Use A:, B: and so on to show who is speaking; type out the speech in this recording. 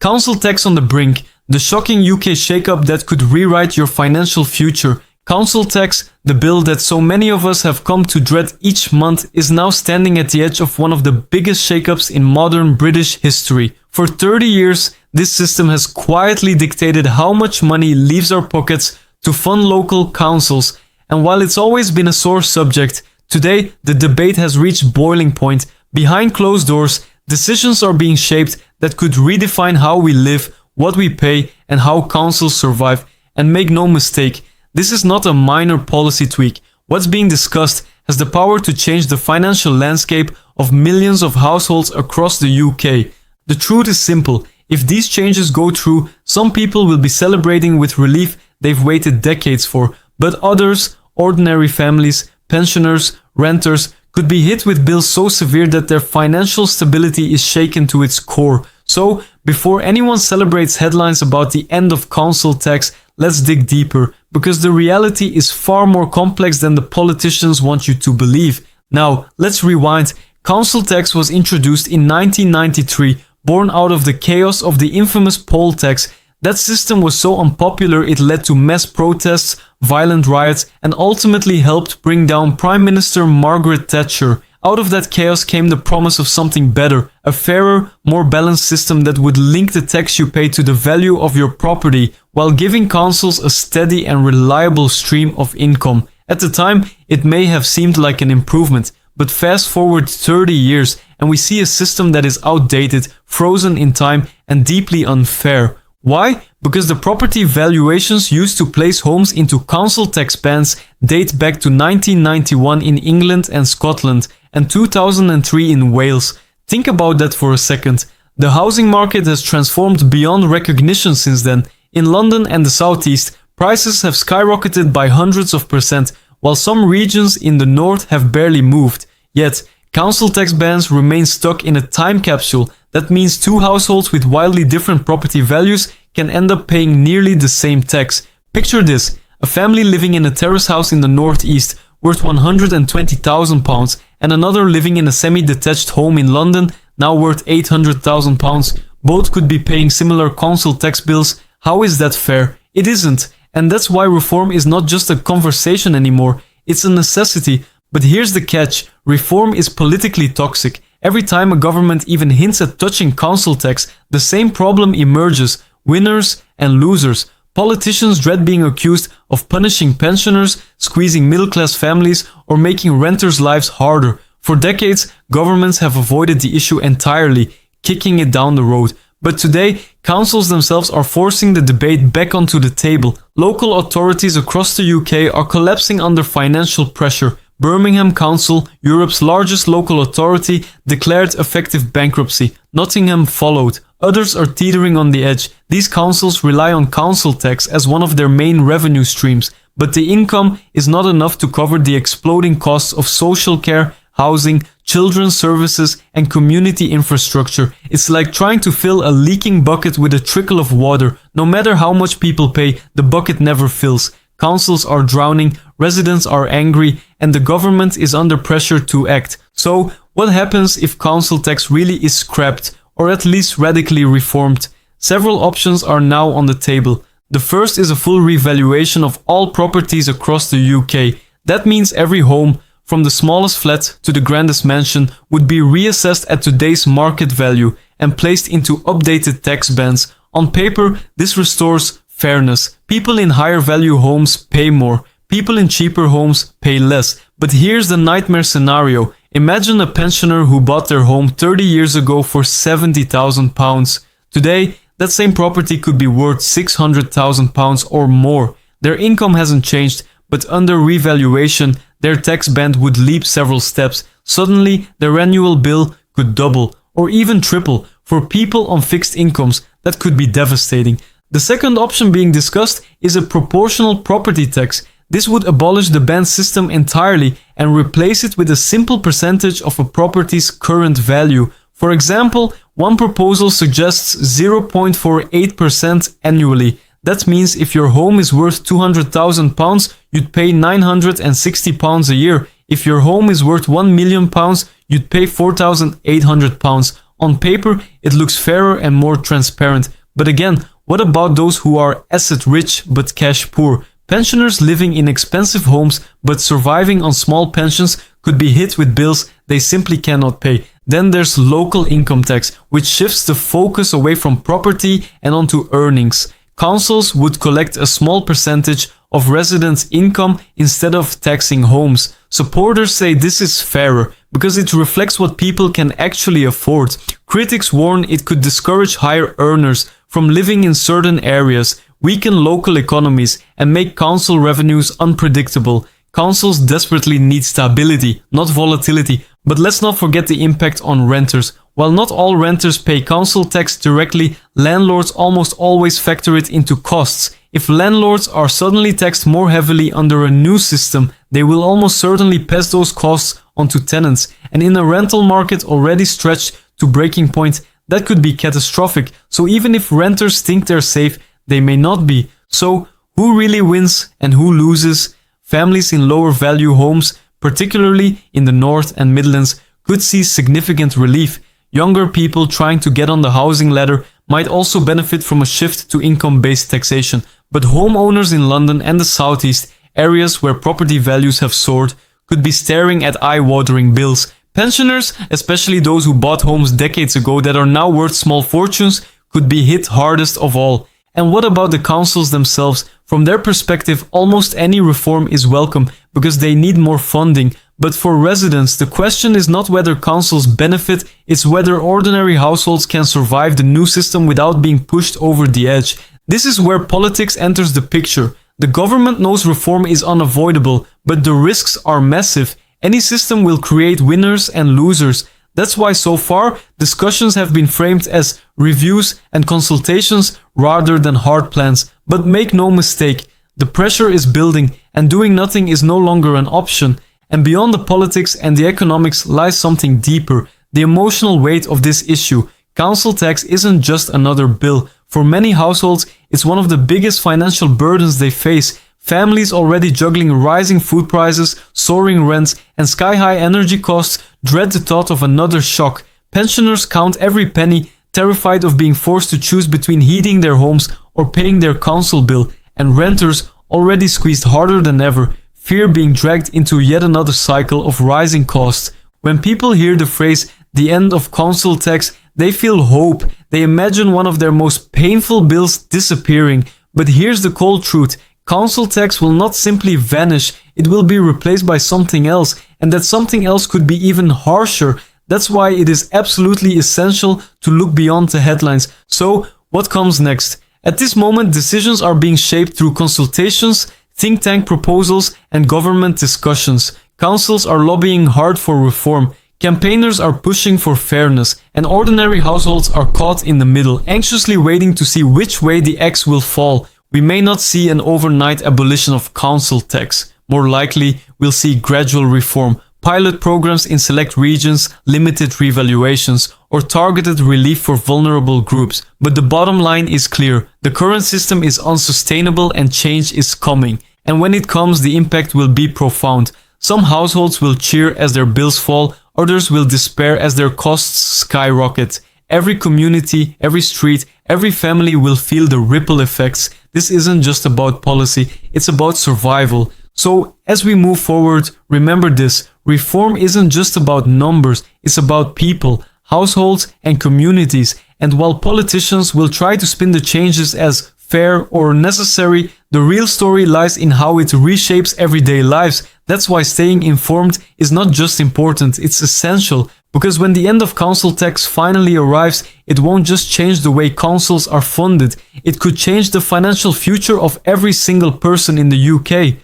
A: Council tax on the brink, the shocking UK shake-up that could rewrite your financial future. Council tax, the bill that so many of us have come to dread each month, is now standing at the edge of one of the biggest shake-ups in modern British history. For 30 years, this system has quietly dictated how much money leaves our pockets to fund local councils, and while it's always been a sore subject, today the debate has reached boiling point. Behind closed doors, decisions are being shaped that could redefine how we live, what we pay, and how councils survive. And make no mistake, this is not a minor policy tweak. What's being discussed has the power to change the financial landscape of millions of households across the UK. The truth is simple. If these changes go through, some people will be celebrating with relief they've waited decades for, but others, ordinary families, pensioners, renters, could be hit with bills so severe that their financial stability is shaken to its core. So, before anyone celebrates headlines about the end of council tax, let's dig deeper, because the reality is far more complex than the politicians want you to believe. Now, let's rewind. Council tax was introduced in 1993, born out of the chaos of the infamous poll tax. That system was so unpopular it led to mass protests, violent riots, and ultimately helped bring down Prime Minister Margaret Thatcher. Out of that chaos came the promise of something better, a fairer, more balanced system that would link the tax you pay to the value of your property, while giving councils a steady and reliable stream of income. At the time, it may have seemed like an improvement, but fast forward 30 years and we see a system that is outdated, frozen in time, and deeply unfair. Why? Because the property valuations used to place homes into council tax bands date back to 1991 in England and Scotland and 2003 in Wales. Think about that for a second. The housing market has transformed beyond recognition since then. In London and the southeast, prices have skyrocketed by hundreds of %, while some regions in the north have barely moved. Yet, council tax bands remain stuck in a time capsule. That means two households with wildly different property values can end up paying nearly the same tax. Picture this, a family living in a terrace house in the northeast worth £120,000 and another living in a semi-detached home in London now worth £800,000. Both could be paying similar council tax bills. How is that fair? It isn't. And that's why reform is not just a conversation anymore, it's a necessity. But here's the catch, reform is politically toxic. Every time a government even hints at touching council tax, the same problem emerges, winners and losers. Politicians dread being accused of punishing pensioners, squeezing middle-class families, or making renters' lives harder. For decades, governments have avoided the issue entirely, kicking it down the road. But today, councils themselves are forcing the debate back onto the table. Local authorities across the UK are collapsing under financial pressure. Birmingham Council, Europe's largest local authority, declared effective bankruptcy. Nottingham followed. Others are teetering on the edge. These councils rely on council tax as one of their main revenue streams, but the income is not enough to cover the exploding costs of social care, housing, children's services, and community infrastructure. It's like trying to fill a leaking bucket with a trickle of water. No matter how much people pay, the bucket never fills. Councils are drowning, residents are angry, and the government is under pressure to act. So, what happens if council tax really is scrapped, or at least radically reformed? Several options are now on the table. The first is a full revaluation of all properties across the UK. That means every home, from the smallest flat to the grandest mansion, would be reassessed at today's market value and placed into updated tax bands. On paper, this restores fairness. People in higher value homes pay more. People in cheaper homes pay less. But here's the nightmare scenario. Imagine a pensioner who bought their home 30 years ago for £70,000. Today, that same property could be worth £600,000 or more. Their income hasn't changed, but under revaluation, their tax band would leap several steps. Suddenly, their annual bill could double or even triple. For people on fixed incomes, that could be devastating. The second option being discussed is a proportional property tax. This would abolish the band system entirely and replace it with a simple percentage of a property's current value. For example, one proposal suggests 0.48% annually. That means if your home is worth £200,000, you'd pay £960 a year. If your home is worth £1 million, you'd pay £4,800. On paper, it looks fairer and more transparent. But again, what about those who are asset rich but cash poor? Pensioners living in expensive homes but surviving on small pensions could be hit with bills they simply cannot pay. Then there's local income tax, which shifts the focus away from property and onto earnings. Councils would collect a small percentage of residents' income instead of taxing homes. Supporters say this is fairer because it reflects what people can actually afford. Critics warn it could discourage higher earners from living in certain areas, weaken local economies, and make council revenues unpredictable. Councils desperately need stability, not volatility. But let's not forget the impact on renters. While not all renters pay council tax directly, landlords almost always factor it into costs. If landlords are suddenly taxed more heavily under a new system, they will almost certainly pass those costs onto tenants. And in a rental market already stretched to breaking point, that could be catastrophic. So even if renters think they're safe, they may not be. So who really wins and who loses? Families in lower value homes, particularly in the North and Midlands, could see significant relief. Younger people trying to get on the housing ladder might also benefit from a shift to income-based taxation. But homeowners in London and the Southeast, areas where property values have soared, could be staring at eye-watering bills. Pensioners, especially those who bought homes decades ago that are now worth small fortunes, could be hit hardest of all. And what about the councils themselves? From their perspective, almost any reform is welcome because they need more funding. But for residents, the question is not whether councils benefit, it's whether ordinary households can survive the new system without being pushed over the edge. This is where politics enters the picture. The government knows reform is unavoidable, but the risks are massive. Any system will create winners and losers. That's why so far, discussions have been framed as reviews and consultations rather than hard plans. But make no mistake, the pressure is building and doing nothing is no longer an option. And beyond the politics and the economics lies something deeper, the emotional weight of this issue. Council tax isn't just another bill. For many households, it's one of the biggest financial burdens they face. Families already juggling rising food prices, soaring rents, and sky-high energy costs dread the thought of another shock. Pensioners count every penny, terrified of being forced to choose between heating their homes or paying their council bill. And renters, already squeezed harder than ever, fear being dragged into yet another cycle of rising costs. When people hear the phrase, the end of council tax, they feel hope. They imagine one of their most painful bills disappearing. But here's the cold truth. Council tax will not simply vanish, it will be replaced by something else, and that something else could be even harsher. That's why it is absolutely essential to look beyond the headlines. So, what comes next? At this moment, decisions are being shaped through consultations, think tank proposals, and government discussions. Councils are lobbying hard for reform. Campaigners are pushing for fairness, and ordinary households are caught in the middle, anxiously waiting to see which way the axe will fall. We may not see an overnight abolition of council tax. More likely, we'll see gradual reform, pilot programs in select regions, limited revaluations, or targeted relief for vulnerable groups. But the bottom line is clear. The current system is unsustainable and change is coming. And when it comes, the impact will be profound. Some households will cheer as their bills fall, others will despair as their costs skyrocket. Every community, every street, every family will feel the ripple effects. This isn't just about policy, it's about survival. So, as we move forward, remember this. Reform isn't just about numbers, it's about people, households, and communities. And while politicians will try to spin the changes as fair or necessary, the real story lies in how it reshapes everyday lives. That's why staying informed is not just important, it's essential. Because when the end of council tax finally arrives, it won't just change the way councils are funded, it could change the financial future of every single person in the UK.